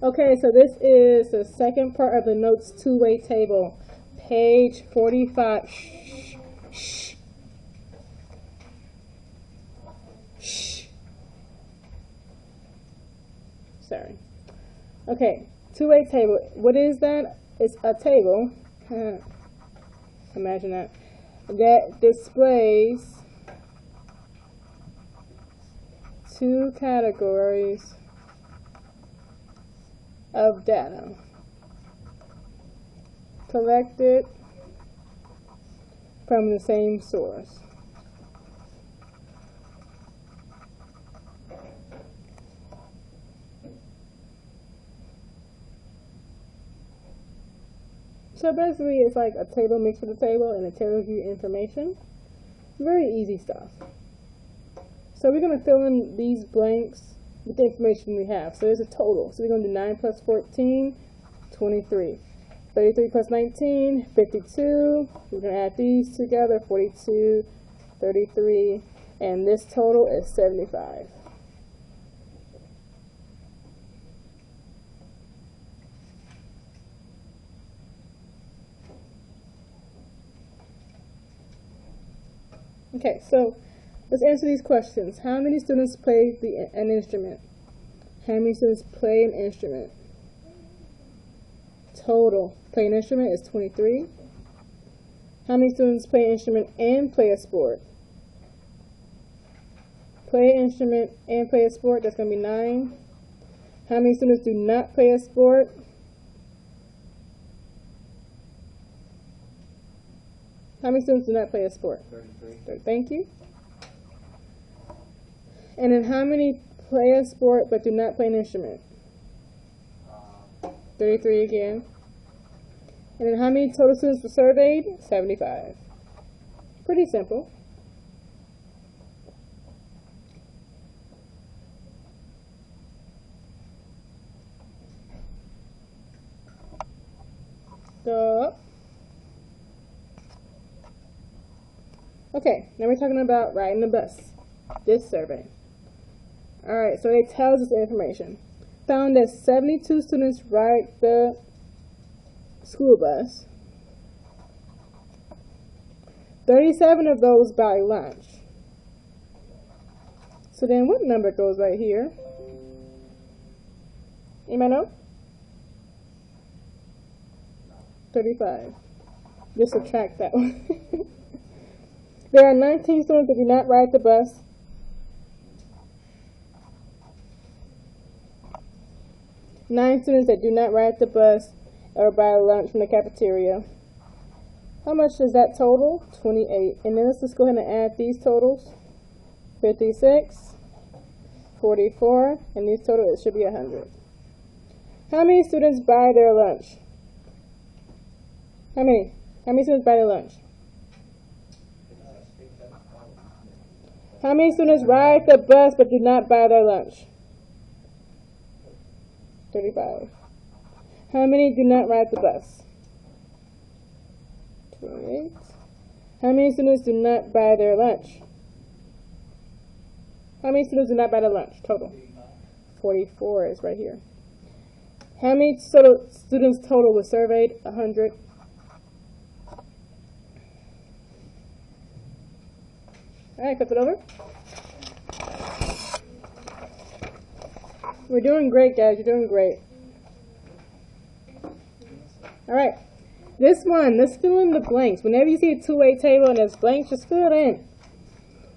Okay, so this is the second part of the notes two-way table, page 45. Shh, shh, shh. Sorry. Okay, two-way table. What is that? It's a table. Imagine that displays two categories of data collected from the same source. So basically it's like a table mixed with a table, and it tells you information. Very easy stuff. So we're going to fill in these blanks with the information we have. So there's a total. So we're going to do 9 plus 14, 23. 33 plus 19, 52. We're going to add these together, 42, 33, and this total is 75. Okay, so let's answer these questions. How many students play an instrument? How many students play an instrument? Total play an instrument is 23. How many students play an instrument and play a sport? Play an instrument and play a sport, that's going to be 9. How many students do not play a sport? How many students do not play a sport? 33. Thank you. And then how many play a sport but do not play an instrument? 33 again. And then how many total students were surveyed? 75. Pretty simple. Duh. Okay, now we're talking about riding the bus. This survey. Alright, so it tells us the information. Found that 72 students ride the school bus. 37 of those buy lunch. So then what number goes right here? Anybody know? 35. Just subtract that one. There are 19 students that do not ride the bus. Nine students that do not ride the bus or buy lunch from the cafeteria. How much is that total? 28. And then let's just go ahead and add these totals. 56, 44, and these total, it should be 100. How many students buy their lunch? How many? How many students buy their lunch? How many students ride the bus but do not buy their lunch? 35. How many do not ride the bus? 28. How many students do not buy their lunch? How many students do not buy their lunch total? 44 is right here. How many students total was surveyed? 100. Alright, flip it over. We're doing great, guys. You're doing great. Alright. This one, let's fill in the blanks. Whenever you see a two-way table and there's blanks, just fill it in.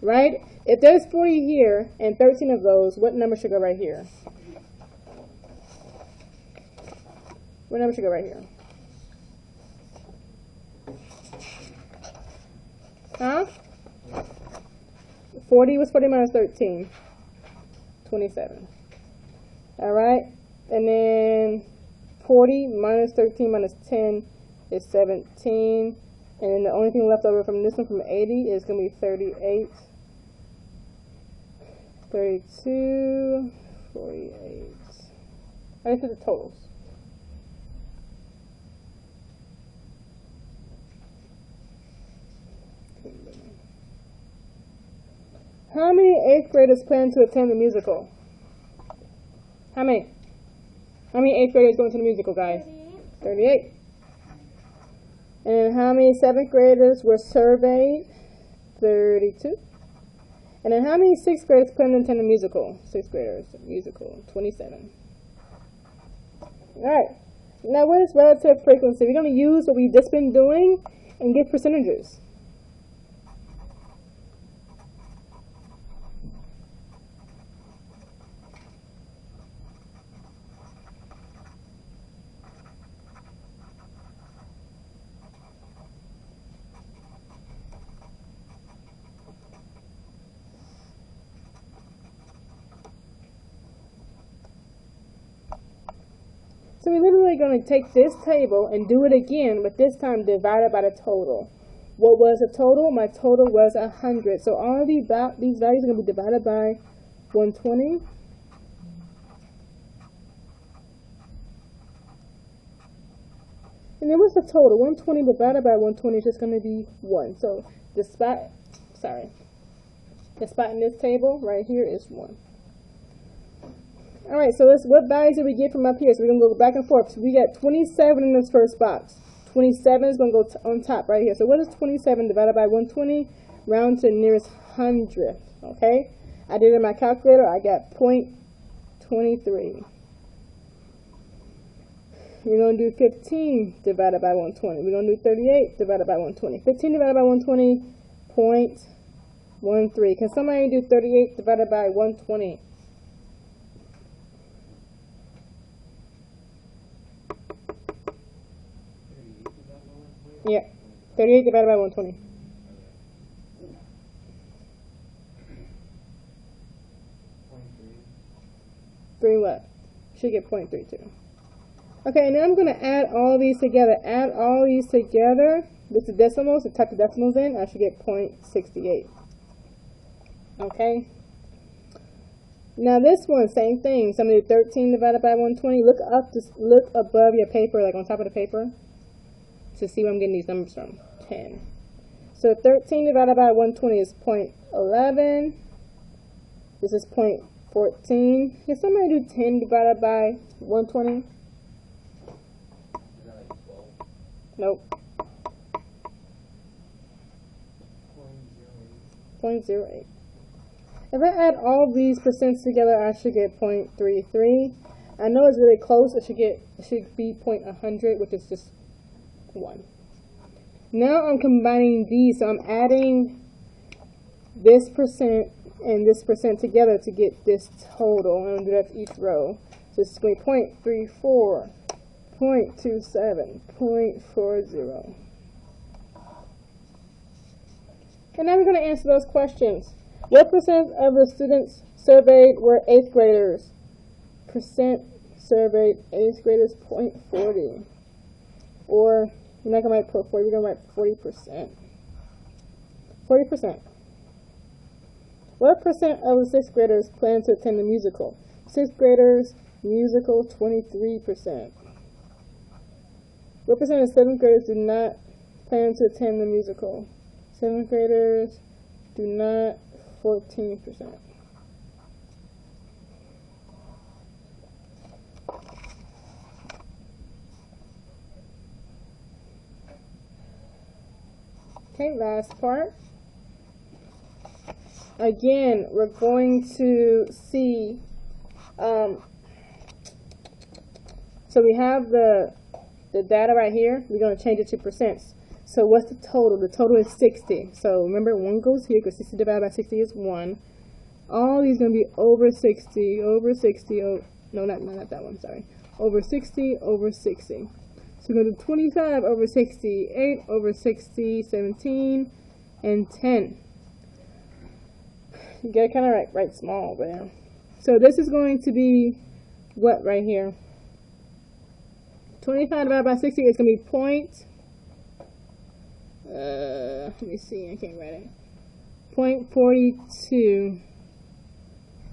Right? If there's 40 here and 13 of those, what number should go right here? What number should go right here? Huh? 40 was 40 minus 13. 27. Alright? And then 40 minus 13 minus 10 is 17. And then the only thing left over from this one from 80 is going to be 38. 32. 48. I just did the totals. How many 8th graders plan to attend the musical? How many? How many 8th graders going to the musical, guys? 38. And how many 7th graders were surveyed? 32. And then how many 6th graders plan to attend the musical? 6th graders, musical, 27. Alright. Now what is relative frequency? We're going to use what we've just been doing and get percentages. So we're literally going to take this table and do it again, but this time divided by the total. What was the total? My total was 100. So all of these values are going to be divided by 120. And then what's the total? 120 divided by 120 is just going to be 1. So the spot in this table right here is 1. Alright, so what values did we get from up here? So we're going to go back and forth. So we got 27 in this first box. 27 is going to go on top right here. So what is 27 divided by 120? Round to the nearest hundredth. Okay? I did it in my calculator. I got 0.23. We're going to do 15 divided by 120. We're going to do 38 divided by 120. 15 divided by 120, 0.13. Can somebody do 38 divided by 120? Yeah, 38 divided by 120. 3 what? Should get 0.32. Okay, now I'm going to add all these together. Add all these together with the decimals, so type the decimals in, I should get 0.68. Okay? Now this one, same thing. So I'm going to do 13 divided by 120. Look above your paper, like on top of the paper, to see where I'm getting these numbers from. 10. So 13 divided by 120 is 0.11. This is 0.14. Can somebody do 10 divided by 120? Nope. 0.08. If I add all these percents together, I should get 0.33. I know it's really close. It should be 0.100, which is just 1. Now I'm combining these, so I'm adding this percent and this percent together to get this total. I'm going to do that to each row. So it's going to be 0.34, 0.27, 0.40. And now we're going to answer those questions. What percent of the students surveyed were 8th graders? Percent surveyed 8th graders, 0.40. Or, you're not going to write 40, you're going to write 40%. 40%. What percent of the 6th graders plan to attend the musical? 6th graders, musical, 23%. What percent of 7th graders do not plan to attend the musical? 7th graders do not, 14%. Okay, last part. Again, we're going to see, so we have the data right here. We're going to change it to percents. So what's the total? The total is 60. So remember, 1 goes here because 60 divided by 60 is 1. All these are going to be over 60, over 60, oh, no, not that one, sorry. Over 60, over 60. So we're going to do 25 over 60, 8 over 60, 17, and 10. You got to kind of write small, but yeah. So this is going to be what right here? 25 divided by 60 is going to be let me see, I can't write it. 0.42.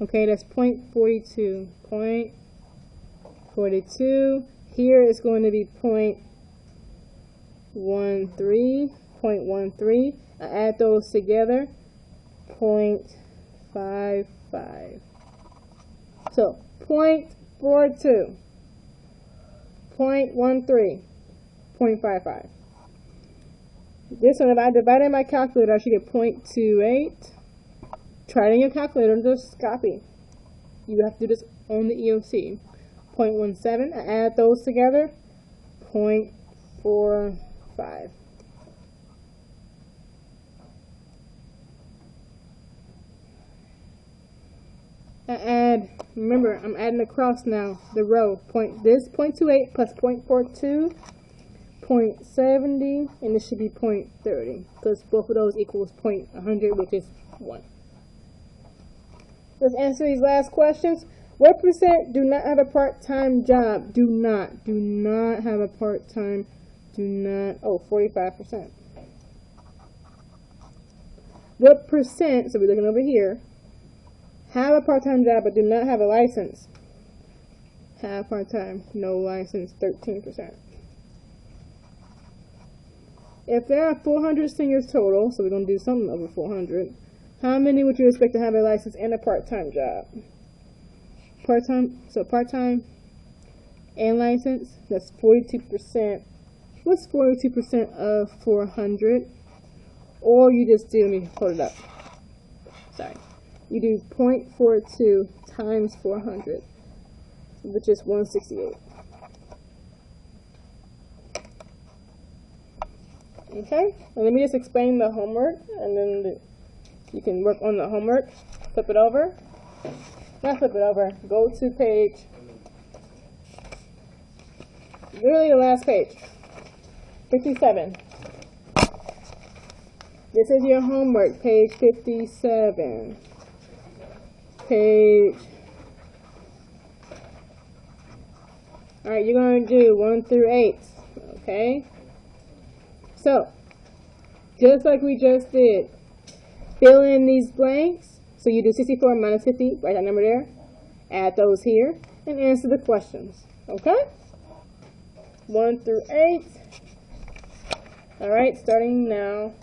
Okay, that's 0.42. 0.42. Here is going to be 0.13. 0.13. I add those together. 0.55. So 0.42. 0.13, 0.55. This one, if I divide it by calculator, I should get 0.28. Try it in your calculator, just copy. You have to do this on the EOC. 0.17, I add those together, 0.45. I add, remember, I'm adding across now, the row. This 0.28 plus 0.42, 0.70, and this should be 0.30, because both of those equals 0.100, which is 1. Let's answer these last questions. What percent do not have a part-time job? Do not have a part-time, 45%. What percent, so we're looking over here, have a part-time job but do not have a license? Have part-time, no license, 13%. If there are 400 seniors total, so we're going to do something over 400, how many would you expect to have a license and a part-time job? Part-time and license, that's 42%. What's 42% of 400? Or you just do, let me hold it up. Sorry. You do 0.42 times 400, which is 168. Okay, and let me just explain the homework, and then you can work on the homework. Flip it over. Not flip it over. Go to page, literally the last page, 57. This is your homework, page 57. Alright, you're going to do 1 through 8. Okay? So, just like we just did, fill in these blanks. So you do 64 minus 50, write that number there, add those here, and answer the questions. Okay? 1 through 8. Alright, starting now.